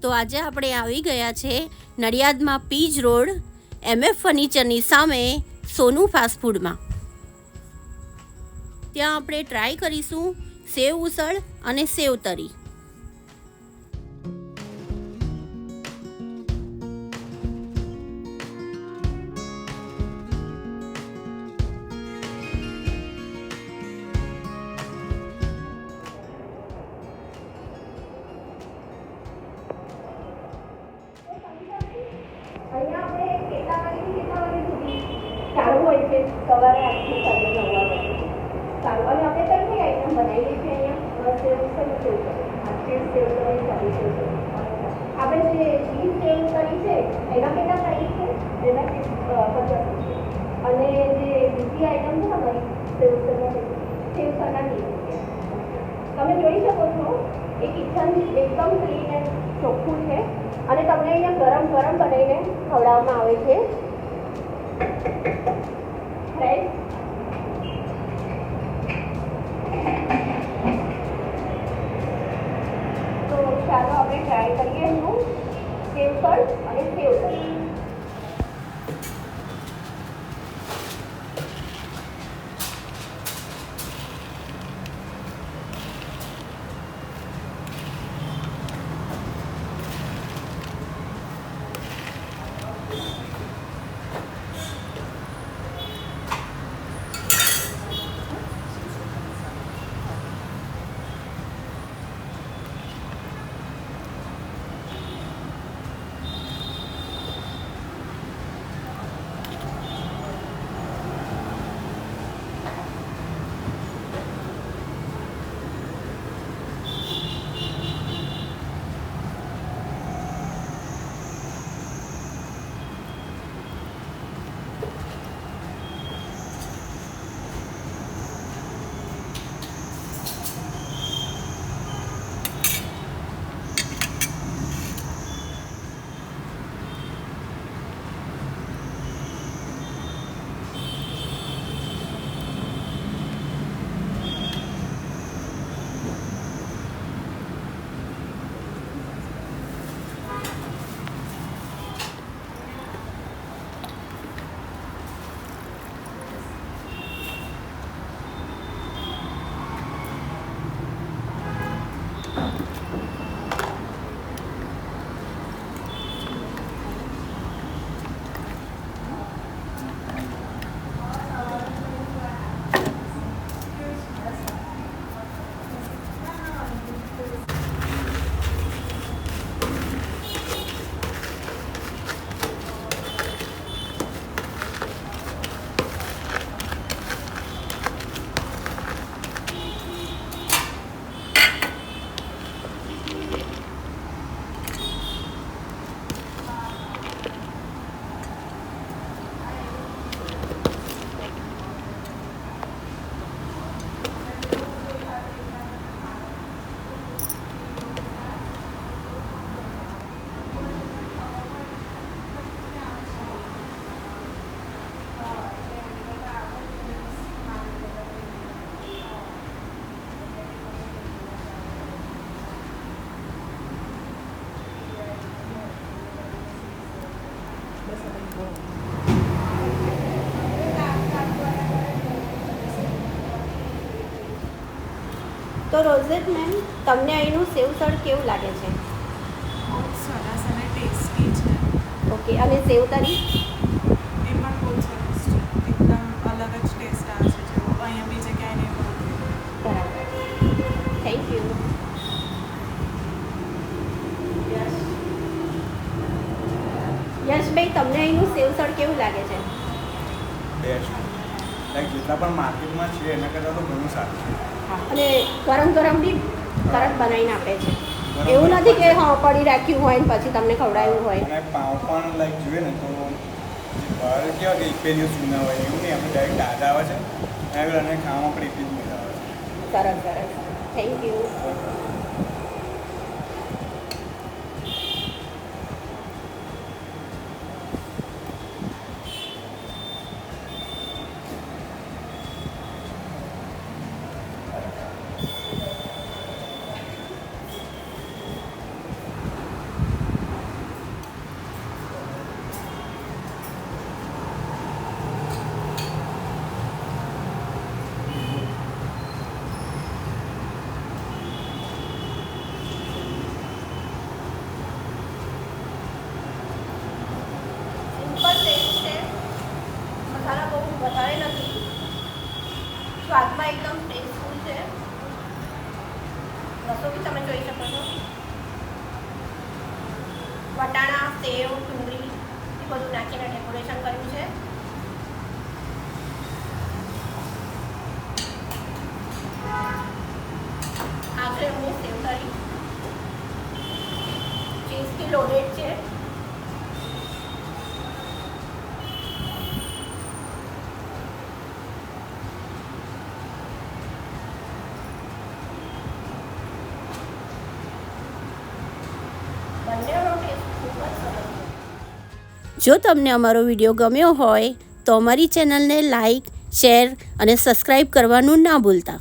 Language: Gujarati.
તો આજે આપણે આવી ગયા છે નડિયાદમાં પીજ રોડ MF ફર્નિચરની સામે સોનુ ફાસ્ટફૂડમાં. ત્યાં આપણે ટ્રાય કરીશું સેવ ઉસળ અને સેવ તરી. અહીંયા આપણે કેટલા વાગ્યાથી કેટલા વાગ્યા સુધી ચાલુ હોય છે? સવારે 8 થી સાંજે 9 વાગ્યા સુધી ચાલુ. અને આપણે કઈ કઈ આઈટમ બનાવીએ છીએ અહીંયા? સેવ ઉસળ, સેવ તરી, સેવ તરી, સાદી સેવ તરી. આપણે જે ચીઝ સેવ તરી છે એના કેટલા પ્રાઇસ છે? એના 50 છે. અને જે બીજી આઈટમ છે અમારી સેવ ઉસળના 30 રૂપિયા. તમે જોઈ શકો છો એ કિચન એકદમ ક્લીન એન્ડ ચોખ્ખું છે. અને તમને અહીંયા ગરમ ગરમ બનાવીને ખવડાવવામાં આવે છે. રાઈટ. તો ચાલો આપણે ટ્રાય કરીએ એનું સેવ ઉસળ અને સેવ તરી. તો રોઝેટ મેમ, તમને અહીંનું સેવ ઉસળ કેવું લાગે છે? બહુ સરસ અને ટેસ્ટી છે. ઓકે, અને સેવ તરી? એ પણ બહુ સરસ છે. એકદમ અલગ જ ટેસ્ટ આવે છે જેવો અહીંયા બીજે ક્યાંય નહીં મળતું. બરાબર, થેન્ક યુ. યશભાઈ, તમને અહીંનું સેવ ઉસળ કેવું લાગે છે? બેસ્ટ. લાઈક જેટલા પણ માર્કેટમાં છે એના કરતાં તો ઘણું સારું છે. અને ગરમ ગરમ બી તરત બનાવીને આપે છે. એવું નથી કે હા પડી રાખ્યું હોય ને પછી તમને ખવડાવ્યું હોય. અને પાઉં પણ લાઈક જોઈએ ને તો બહાર કેવા કે એક બે દિવસ જૂના હોય એવું નહીં, આપણે ડાયરેક્ટ તાજા આવે છે અને ખાવામાં પણ એટલી જ મજા આવે છે. સરસ સરસ, થેન્ક યુ. રસો બી તમે જોઈ શકો છો. વટાણા, સેવ, ડુંગળી એ બધું નાખીને ડેકોરેશન કર્યું છે. આ છે એમની સેવ તરી, ચીઝથી લોડેડ છે. બંનેનો ટેસ્ટ ખૂબ જ સરસ છે. જો તમને અમારો વિડીયો ગમ્યો હોય તો અમારી ચેનલને લાઈક, શેર અને સબસ્ક્રાઈબ કરવાનું ના ભૂલતા.